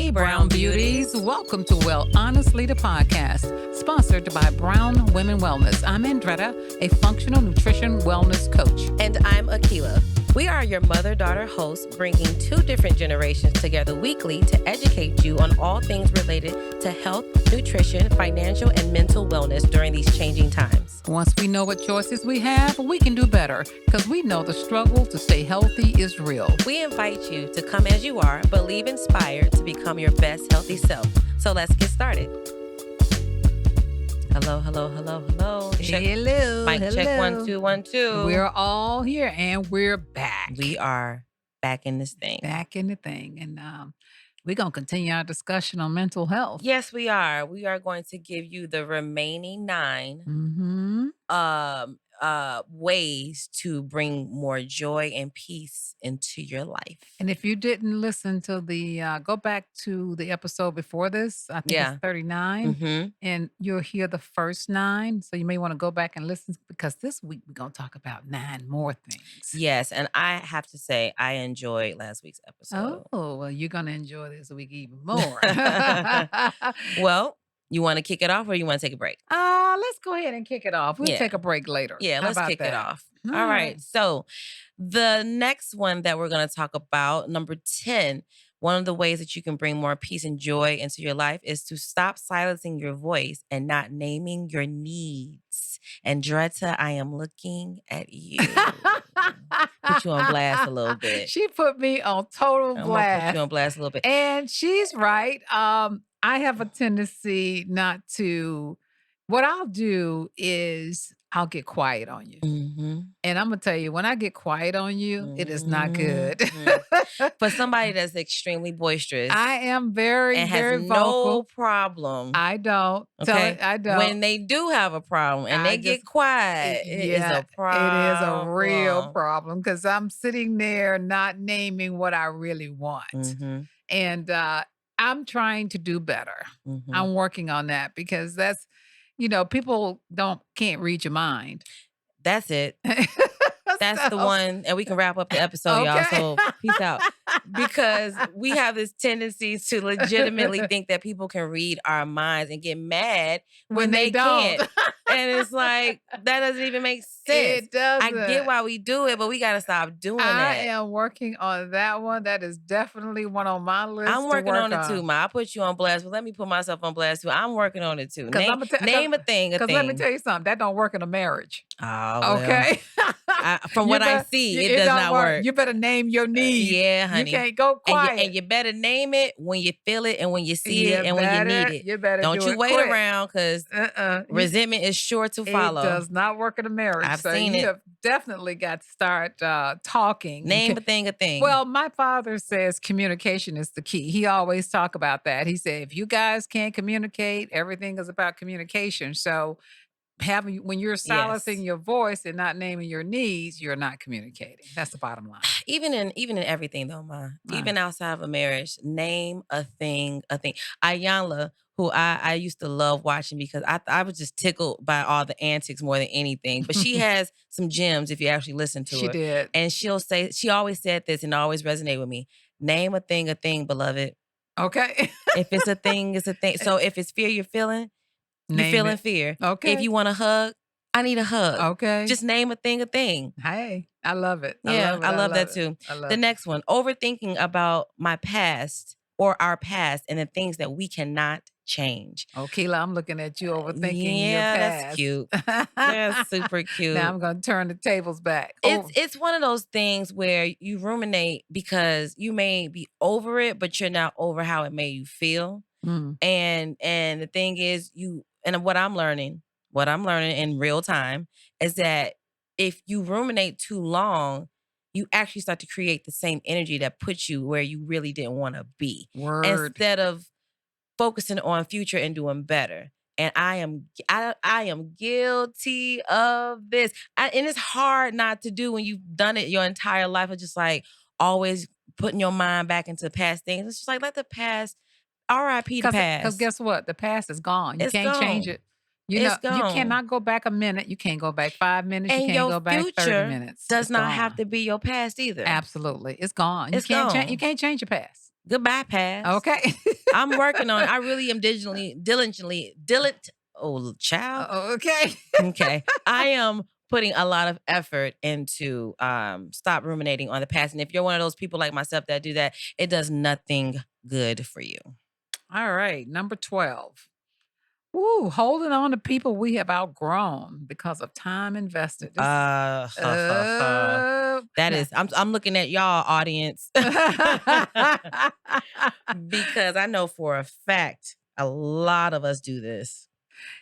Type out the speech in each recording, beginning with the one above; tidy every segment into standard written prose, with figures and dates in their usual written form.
Hey, Brown Beauties. Welcome to Well Honestly, the podcast, sponsored by Brown Women Wellness. I'm Andretta, a functional nutrition wellness coach. And I'm Akila. We are your mother-daughter hosts, bringing two different generations together weekly to educate you on all things related to health, nutrition, financial, and mental wellness during these changing times. Once we know what choices we have, we can do better because we know the struggle to stay healthy is real. We invite you to come as you are, but leave inspired to become your best healthy self. So let's get started. Hello. Check. Hello. Mic check 1 2 1 2. We're all here and we're back. We are back in this thing. Back in the thing. And we're going to continue our discussion on mental health. Yes, we are. We are going to give you the remaining 9 ways to bring more joy and peace into your life. And if you didn't listen to the, go back to the episode before this, I think it's 39, and you'll hear the first 9. So you may want to go back and listen because this week we're going to talk about 9 more things. Yes, and I have to say I enjoyed last week's episode. Oh, well, you're going to enjoy this week even more. Well, you want to kick it off or you want to take a break? Let's go ahead and kick it off. We'll take a break later. Yeah, let's kick it off. All right. So the next one that we're going to talk about, number 10, one of the ways that you can bring more peace and joy into your life is to stop silencing your voice and not naming your needs. And Dretta, I am looking at you. Put you on blast a little bit. She put me on total blast. I'm gonna put you on blast a little bit. And she's right. I have a tendency not to. What I'll do is I'll get quiet on you. And I'm going to tell you, when I get quiet on you, it is not good. For somebody that's extremely boisterous. I am very, and very has vocal. No problem. I don't. Okay. I don't. When they do have a problem and they get quiet, it is a problem. It is a real problem because I'm sitting there not naming what I really want. And I'm trying to do better. I'm working on that because that's, people can't read your mind. That's it. That's the one. And we can wrap up the episode, y'all. So peace out. Because we have this tendency to legitimately think that people can read our minds and get mad when they don't. Can't. And it's like, that doesn't even make sense. It doesn't. I get why we do it, but we got to stop doing that. I am working on that one. That is definitely one on my list. I'm working on it too, Ma. I put you on blast, but let me put myself on blast too. I'm working on it too. Name a thing. Because let me tell you something. That don't work in a marriage. Oh, well. Okay. From what I see, it does not work. You better name your needs. Yeah, honey. You can't go quiet. And you better name it when you feel it and when you see it and when you need it. You better Don't you wait quick. around because resentment is sure to follow. It does not work in a marriage. I've seen it. You have definitely got to start talking. Name a thing. Well, my father says communication is the key. He always talk about that. He said, if you guys can't communicate, everything is about communication. So when you're silencing your voice and not naming your needs, you're not communicating. That's the bottom line. Even in everything though, Ma. Even outside of a marriage, name a thing. Ayanla, who I used to love watching because I was just tickled by all the antics more than anything. But she has some gems if you actually listen to her. She did. And she always said this and always resonated with me. Name a thing, beloved. Okay. If it's a thing, it's a thing. So if it's fear you're feeling, you're feeling fear. Okay. If you want a hug, I need a hug. Okay. Just name a thing. Hey, I love it. Yeah, I love that too. The next one, overthinking about my past or our past and the things that we cannot change. Oh, Keela, I'm looking at you overthinking your past. That's cute. That's super cute. Now I'm going to turn the tables back. It's one of those things where you ruminate because you may be over it, but you're not over how it made you feel. And the thing is, what I'm learning in real time is that if you ruminate too long, you actually start to create the same energy that puts you where you really didn't want to be. Word. Instead of focusing on future and doing better. And I am guilty of this. And it's hard not to do when you've done it your entire life of just like always putting your mind back into past things. It's just like, let the past, R.I.P. the past. Because guess what? The past is gone. You can't change it. You cannot go back a minute. You can't go back 5 minutes. And you can't go back 30 minutes. Does not have to be your past either. Absolutely. It's gone. It's gone. You can't change your past. Goodbye, past. Okay. I'm working on it. I really am diligent. Oh, child. Okay. Okay. I am putting a lot of effort into stop ruminating on the past. And if you're one of those people like myself that do that, it does nothing good for you. All right. Number 12. Ooh, holding on to people we have outgrown because of time invested. This is That nah. is, I'm looking at y'all audience because I know for a fact a lot of us do this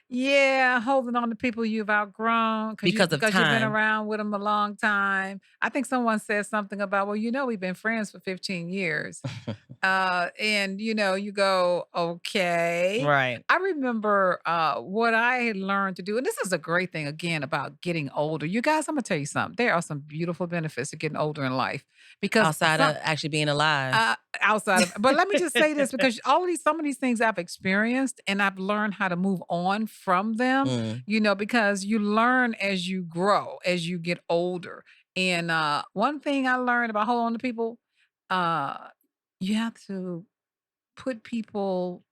Yeah, holding on to people you've outgrown because of because you've been time. around with them a long time. I think someone said something about, well, we've been friends for 15 years. And you go, okay. Right. I remember what I had learned to do, and this is a great thing again about getting older. You guys, I'm gonna tell you something. There are some beautiful benefits to getting older in life because Outside of actually being alive. outside of, but let me just say this because some of these things I've experienced and I've learned how to move on from them, Mm. because you learn as you grow, as you get older. And one thing I learned about holding on to people, uh, you have to put people,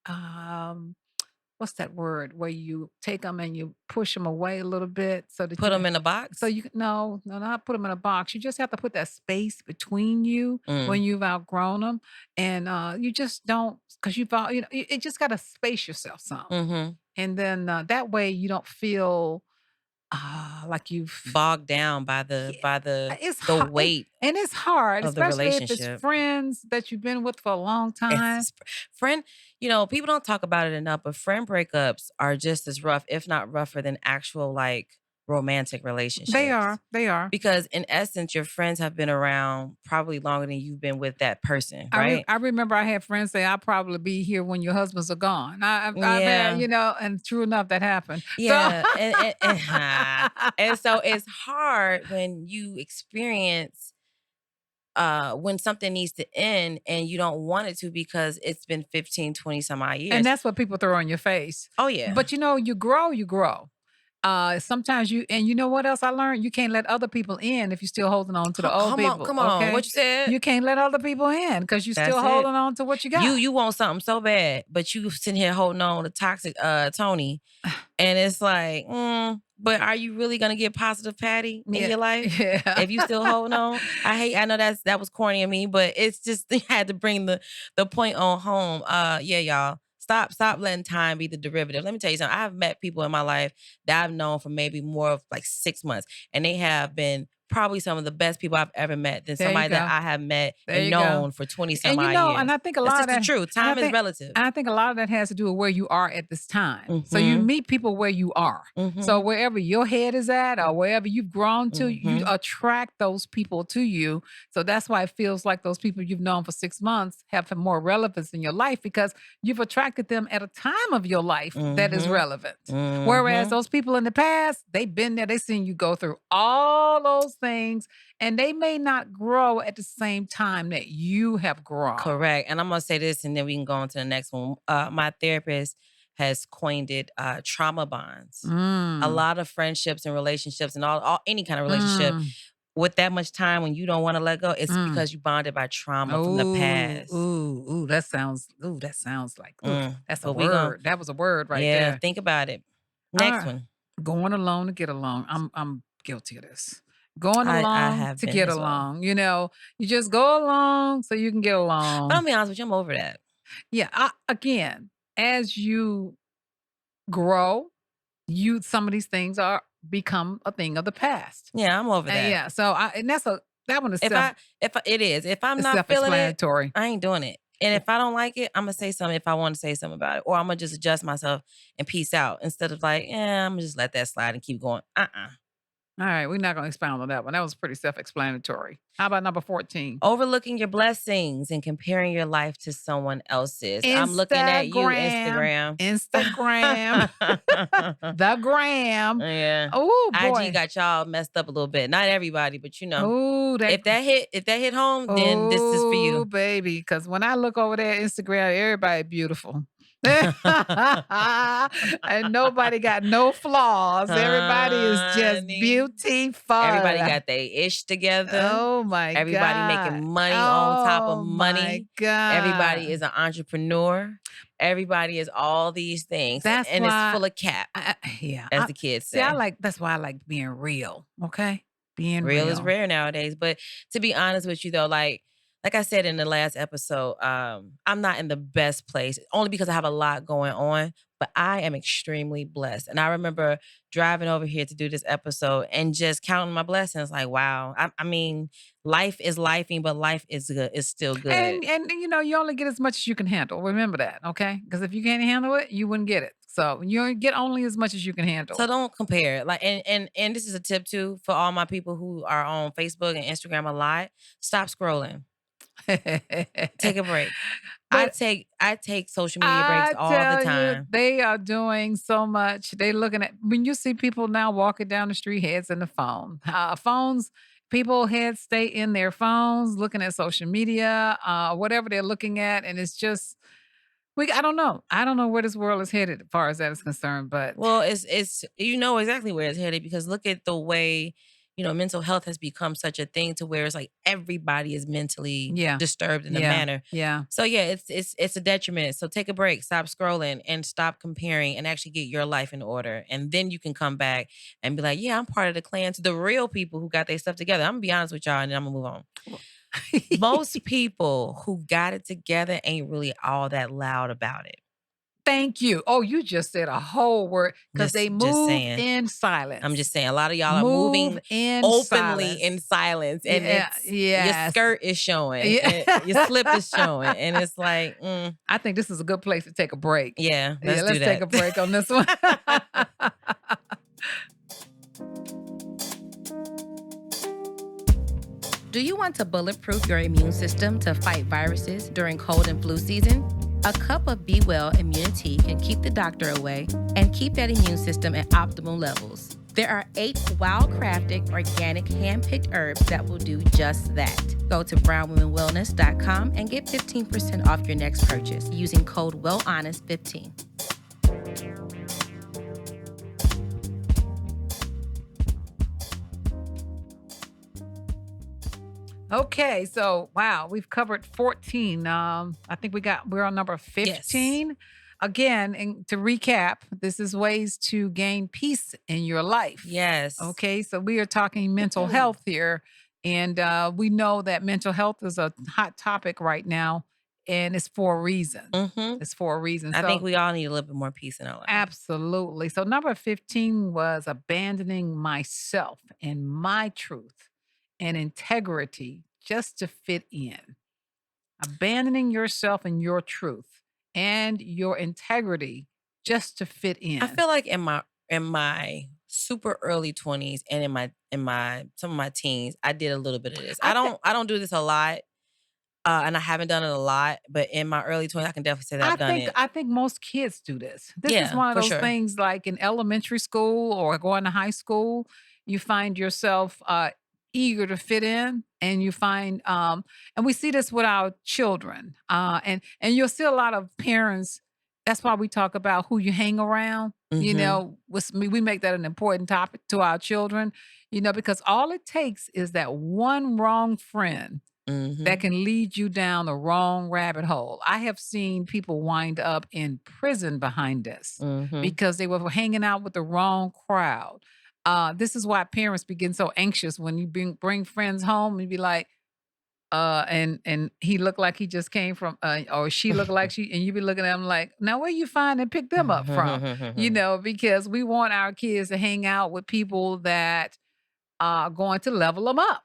um, what's that word where you take them and you push them away a little bit so that Put you them can, in a so box. you can, no, no, not put them in a box. You just have to put that space between you Mm. when you've outgrown them. And you just don't, because you've, it just got to space yourself some. Mm-hmm. And then that way you don't feel like you've, Bogged down by the yeah, by the it's the hard, weight and it's hard, of the especially if it's relationship. friends that you've been with for a long It's time. just friend, people don't talk about it enough, but friend breakups are just as rough, if not rougher than actual like romantic They relationships. are, they are. Because in essence, your friends have been around probably longer than you've been with that person, right? I remember I had friends say, "I'll probably be here when your husbands are gone." I've had, Yeah. and true enough, that happened. So Yeah. And so it's hard when you experience when something needs to end and you don't want it to because it's been 15, 20 some odd and years. that's what people throw in your face. Oh yeah. But you grow, you grow. Sometimes you know what else I learned? You can't let other people in if you're still holding on to the old Come on, people, come on. What okay? you said? You can't let other people in because you're still That's it. holding on to what you You got. you want something so bad, but you sitting here holding on to toxic Tony. And it's like, but are you really gonna get positive Patty in Yeah. your life Yeah. if you still holding on? I know that was corny of me, but it's just had to bring the point on home. Yeah, y'all. Stop letting time be the derivative. Let me tell you something. I've met people in my life that I've known for maybe more of like 6 months, and they have been probably some of the best people I've ever met than There you somebody that go. I have met There and you go. known for 20 some And odd years. I think a That's lot of just the that, truth. and Time is relative. I think a lot of that has to do with where you are at this time. So you Mm-hmm. meet people where you are. So Mm-hmm. wherever your head is at or wherever you've grown to, you Mm-hmm. attract those people to you. So that's why it feels like those people you've known for 6 months have more relevance in your life because you've attracted them at a time of your life that is Mm-hmm. relevant. Whereas Mm-hmm. those people in the past, they've been there, they've seen you go through all those things, and they may not grow at the same time that you have grown. Correct. And I'm gonna say this and then we can go on to the next one. My therapist has coined it trauma bonds. A Mm, lot of friendships and relationships and all any kind of relationship mm, with that much time when you don't want to let go, it's mm. because you bonded by trauma from the Ooh, past. ooh, that sounds like, ooh, that's a But we going word. That was a word right yeah, there. think about it. Next Ah, one. going alone to get along. I'm guilty of this. Going I along have to been get as well. along. You just go along so you can get But I'll along. be honest with you, I'm over that. Yeah. Again, as you grow, some of these things are become a thing of the past. Yeah, I'm over And that. yeah, so that one is If I'm not feeling it, self-explanatory. I ain't doing it. And if I don't like it, I'm gonna say something if I want to say something about it. Or I'm gonna just adjust myself and peace out instead of like, I'm gonna just let that slide and keep going. All right, we're not going to expound on that one. That was pretty self-explanatory. How about number 14? Overlooking your blessings and comparing your life to someone else's. I'm looking at you, Instagram. Instagram. Instagram. The gram. Yeah. Oh IG boy. got y'all messed up a little bit. Not everybody, but Oh, if that hit home, then this is for oh you. baby. Because when I look over there, Instagram, everybody beautiful. And nobody got no flaws. Everybody is just Honey. Everybody beautiful. got their ish together. Oh my Everybody making god. money on top of Oh my money. Everybody god. is an entrepreneur. Everybody is all these things, That's and it's why full of cap, yeah. as the kids I say. like that's why I like being real, okay? Being Real is real. rare nowadays. But to be honest with you though, like I said in the last episode, I'm not in the best place only because I have a lot going on, but I am extremely blessed. And I remember driving over here to do this episode and just counting my blessings like, wow. I mean, life is lifing, but life is good, is still good. And you know, you only get as much as you can handle. Remember that, okay? Because if you can't handle it, you wouldn't get it. So you get only as much as you can So handle. don't compare. Like and this is a tip too for all my people who are on Facebook and Instagram a lot. Stop scrolling. Take a break. But I take social media breaks I all the tell you, time. they are doing so much. They looking at when you see people now walking down the street, heads in the phone. Phones, people heads stay in their phones, looking at social media, whatever they're looking at, and it's just we. I don't know. I don't know where this world is headed as far as that is concerned. But Well, it's you know exactly where it's headed because look at the way, mental health has become such a thing to where it's like everybody is mentally yeah, disturbed in a yeah, manner. yeah. So yeah, it's a detriment. So take a break, stop scrolling and stop comparing and actually get your life in order. And then you can come back and be like, "Yeah, I'm part of the clan to the real people who got their stuff together." I'm gonna be honest with y'all and then I'm gonna move on. Most people who got it together ain't really all that loud about it. Thank you. Oh, you just said a whole word because they Just move saying. in I'm silence. just saying a lot of y'all are Move moving in openly in silence. silence and Yeah, it's your yes. skirt is showing Yeah. and your slip is showing and it's like, I think this is a good place to take a break. yeah, Yeah, let's do let's take that. a break on this one. Do you want to bulletproof your immune system to fight viruses during cold and flu season? A cup of Be Well immunity can keep the doctor away and keep that immune system at optimal levels. There are 8 wild-crafted, organic, hand-picked herbs that will do just that. Go to brownwomenwellness.com and get 15% off your next purchase using code WellHonest15. Okay, so wow, we've covered 14. I think we're on number Yes. 15. Again, and to recap, this is ways to gain peace in your life. Yes. Okay, so we are talking mental health here, and we know that mental health is a hot topic right now, and it's for a reason. Mhm. It's for a reason. I think So we all need a little bit more peace in our life. absolutely. So number 15 was abandoning myself and my truth and integrity just to fit in. Abandoning yourself and your truth and your integrity just to fit I in. feel like in my super early 20s and in my some of my teens, I did a little bit of this. I think I don't do this a lot. And I haven't done it a lot, but in my early 20s, I can definitely say that I I've done think it. I think most kids do this. This is Yeah, one of for those sure. things like in elementary school or going to high school, you find yourself eager to fit in and you find and we see this with our children. And you'll see a lot of parents that's why we talk about who you hang around. You Mhm. know, we make that an important topic to our children, because all it takes is that one wrong friend that Mhm. can lead you down the wrong rabbit hole. I have seen people wind up in prison behind this Mhm. because they were hanging out with the wrong crowd. This is why parents begin so anxious when you bring friends home and be like, and he looked like he just came from, or she looked like she, and you be looking at them like, now where you find and pick them up from? Because we want our kids to hang out with people that are going to level them up.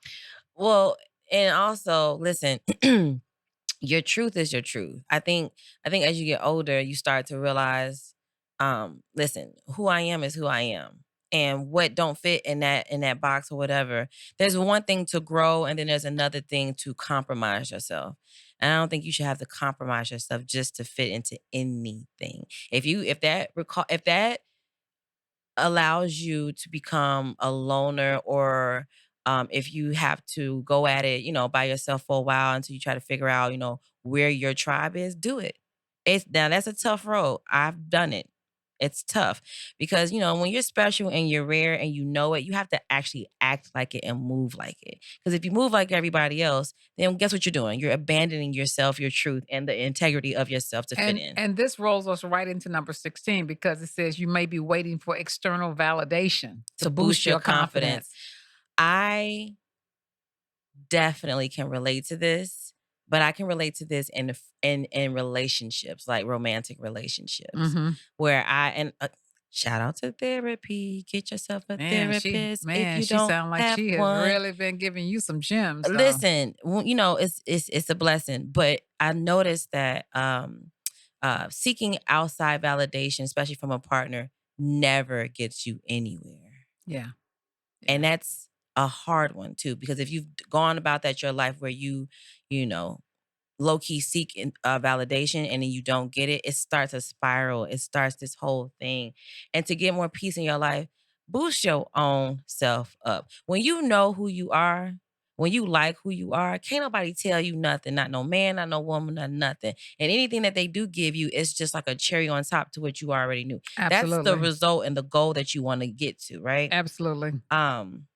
Well, and also, listen, your truth is your truth. I think as you get older, you start to realize, listen, who I am is who I am. And what don't fit in that box or whatever. There's one thing to grow and then there's another thing to compromise yourself. And I don't think you should have to compromise yourself just to fit into anything. If that allows you to become a loner or if you have to go at it, by yourself for a while until you try to figure out, where your tribe is, do it. Now that's a tough road. I've done it. It's tough because when you're special and you're rare and you know it, you have to actually act like it and move like it. Because if you move like everybody else, then guess what you're doing? You're abandoning yourself, your truth, and the integrity of yourself to fit in. And this rolls us right into number 16 because it says you may be waiting for external validation to boost your confidence. I definitely can relate to this, but I can relate to this in relationships, like romantic relationships, where shout out to therapy. Get yourself a therapist if you She don't sounds like have she has one. really been giving you some gems. Though. Listen, it's a blessing, but I noticed that seeking outside validation, especially from a partner, never gets you anywhere. Yeah. And that's a hard one too, because if you've gone about that your life where you low key seek validation and then you don't get it, it starts a spiral. It starts this whole thing. And to get more peace in your life, boost your own self up. When you know who you are, when you like who you are, can't nobody tell you nothing. Not no man, not no woman, not nothing. And anything that they do give you is just like a cherry on top to what you already knew. Absolutely. That's the result and the goal that you want to get to, right? Absolutely.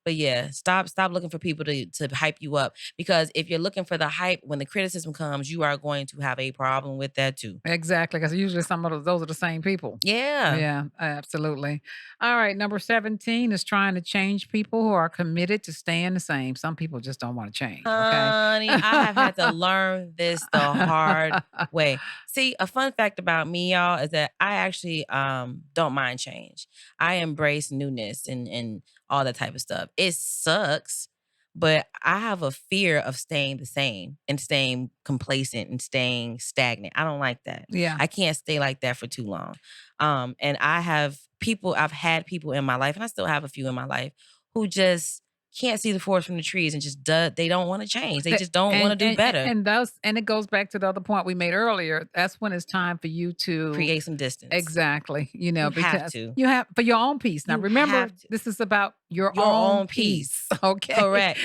But yeah, stop looking for people to hype you up, because if you're looking for the hype, when the criticism comes, you are going to have a problem with that too. Exactly, because usually some of those are the same people. Yeah. Yeah, absolutely. All right, number 17 is trying to change people who are committed to staying the same. Some people just don't want to change. Okay, Honey, I have had to learn this the hard way. See, a fun fact about me, y'all, is that I actually don't mind change. I embrace newness and all that type of stuff. It sucks, but I have a fear of staying the same and staying complacent and staying stagnant. I don't like that. Yeah. I can't stay like that for too long. And I've had people in my life, and I still have a few in my life, who just can't see the forest from the trees and just they don't want to change. They just don't want to do better. And it goes back to the other point we made earlier. That's when it's time for you to create some distance. Exactly. Have to. You have for your own peace. Now remember, this is about your own peace. Okay. Correct.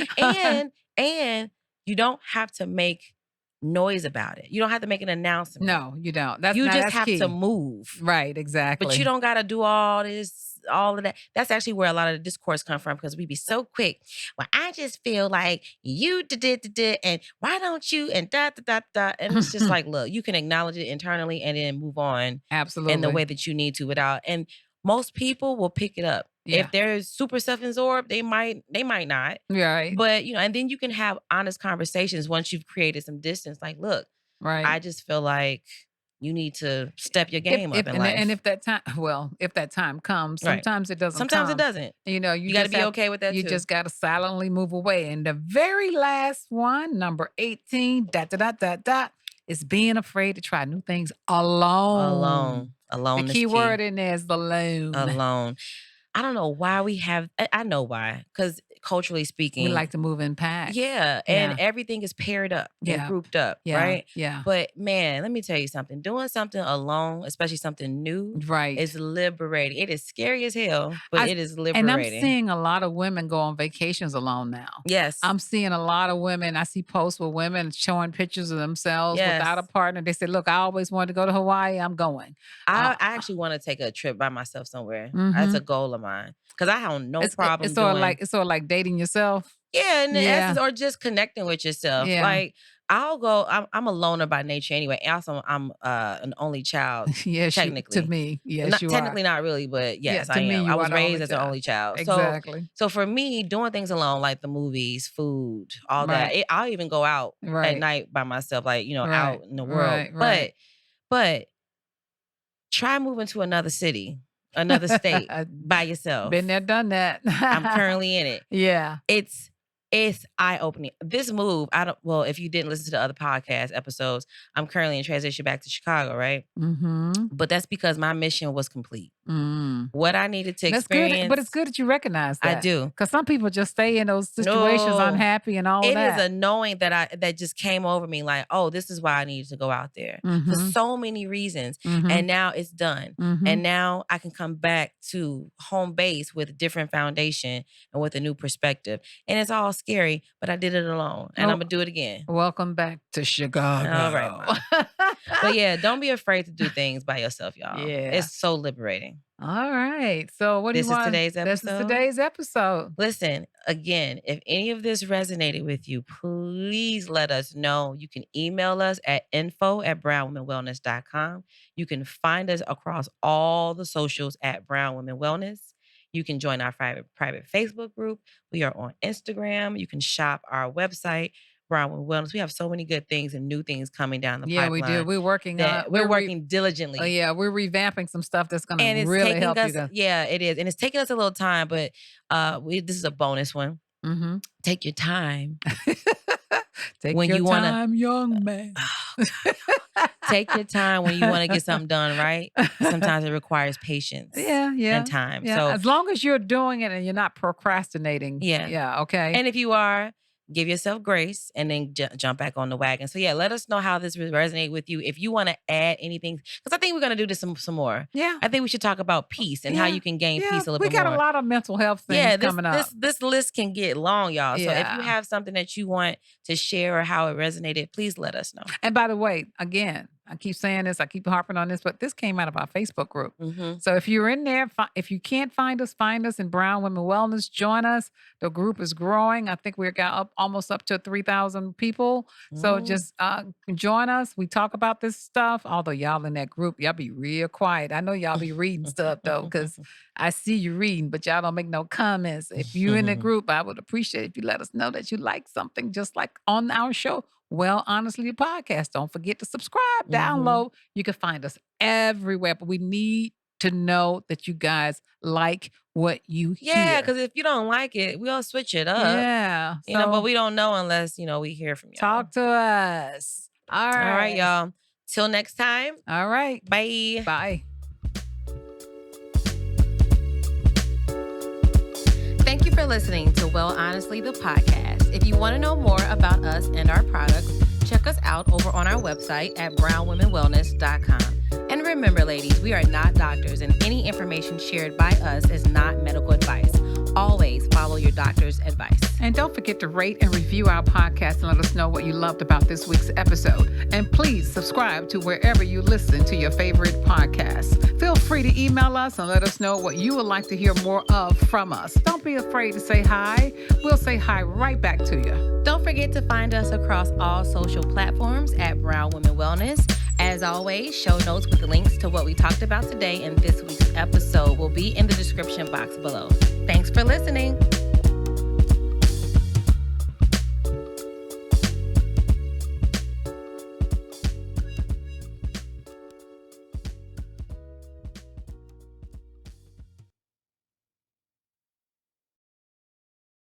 And you don't have to make noise about it. You don't have to make an announcement. No, you don't. You just have to move. Right, exactly. But you don't got to do all of that. That's actually where a lot of the discourse come from, because we be so quick. Well, I just feel like you did, and why don't you, and da. And it's just like, look, you can acknowledge it internally and then move on. Absolutely. In the way that you need to without. And most people will pick it up. Yeah. If they're super self-absorbed, they might not. Right. But and then you can have honest conversations once you've created some distance. Like, look, right. I just feel like you need to step your game up in life. And if that time comes, sometimes it doesn't. Sometimes it doesn't. You got to be okay with that too. You just got to silently move away. And the very last one, number 18, is being afraid to try new things alone. Alone. The key word in there is alone. Alone. I don't know why we have. I know why, because culturally speaking, we like to move in packs. Yeah, and everything is paired up and grouped up, right? Yeah. But man, let me tell you something. Doing something alone, especially something new, is liberating. It is scary as hell, but it is liberating. And I'm seeing a lot of women go on vacations alone now. Yes. I'm seeing a lot of women. I see posts with women showing pictures of themselves without a partner. They say, look, I always wanted to go to Hawaii. I'm going. I actually want to take a trip by myself somewhere. That's a goal of mine, because I have no problem. It's sort of like dating yourself. Yeah, in the essence, or just connecting with yourself. Yeah. Like, I'll go. I'm a loner by nature anyway. Also, I'm an only child. Yes, technically, to me, yes, you technically are. not really, but yes, to I me, am. I was raised as an child. only child. Exactly. So for me, doing things alone, like the movies, food, all that. I'll even go out at night by myself, like out in the world. But try moving to another city, another state by yourself. Been there, done that. I'm currently in it. Yeah. It's eye-opening. This move, if you didn't listen to the other podcast episodes, I'm currently in transition back to Chicago, right? Mm-hmm. But that's because my mission was complete. Mm. What I needed to experience. Good, but it's good that you recognize that. I do. Because some people just stay in those situations unhappy and all that. It is a knowing that just came over me, like, oh, this is why I needed to go out there. For so many reasons. And now it's done. And now I can come back to home base with a different foundation and with a new perspective. And it's all scary, but I did it alone. And I'm going to do it again. Welcome back to Chicago. All right, Mom. But yeah, don't be afraid to do things by yourself, y'all. Yeah. It's so liberating. All right. So what do This you is want? today's This is episode. today's episode. Listen, again, if any of this resonated with you, please let us know. You can email us at info@brownwomenwellness.com. You can find us across all the socials at Brown Women Wellness. You can join our private Facebook group. We are on Instagram. You can shop our website, Brown Women Wellness. We have so many good things and new things coming down the Yeah, pipeline. we do. We're working on. We're working diligently. Oh yeah, we're revamping some stuff that's going And to it's really taking help us, you to. yeah, it is. And it's taking us a little time, but this is a bonus one. Mm-hmm. Take your time. Take when your you wanna, time, young man. Take your time when you want to get something done, right? Sometimes it requires patience and time. Yeah. So as long as you're doing it and you're not procrastinating. Yeah. Yeah. Okay. And if you are, give yourself grace and then jump back on the wagon. So yeah, let us know how this resonate with you. If you want to add anything, because I think we're going to do this some more. Yeah. I think we should talk about peace and how you can gain peace a little bit more. We got a lot of mental health things coming up. This list can get long, y'all. So if Yeah. you have something that you want to share or how it resonated, please let us know. And by the way, again, I keep saying this, I keep harping on this, but this came out of our Facebook group. Mm-hmm. So if you're in there, if you can't find us in Brown Women Wellness. Join us. The group is growing. I think we're almost up to 3,000 people. So just join us. We talk about this stuff. Although y'all in that group, y'all be real quiet. I know y'all be reading stuff though, because I see you reading, but y'all don't make no comments. If you in the group, I would appreciate if you let us know that you like something, just like on our show. Well, honestly, the podcast. Don't forget to subscribe, download. You can find us everywhere, but we need to know that you guys like what you hear. Yeah, because if you don't like it, we'll switch it up. Yeah. You know, but we don't know unless, we hear from y'all. Talk to us. All right. All right, y'all. Till next time. All right. Bye. Bye. Thank you for listening to Well Honestly, the podcast. If you want to know more about us and our products, check us out over on our website at brownwomenwellness.com. And remember, ladies, we are not doctors, and any information shared by us is not medical advice. Always follow your doctor's advice. And don't forget to rate and review our podcast and let us know what you loved about this week's episode. And please subscribe to wherever you listen to your favorite podcasts. Feel free to email us and let us know what you would like to hear more of from us. Don't be afraid to say hi. We'll say hi right back to you. Don't forget to find us across all social platforms at Brown Women Wellness. As always, show notes with links to what we talked about today in this week's episode will be in the description box below. Thanks for listening.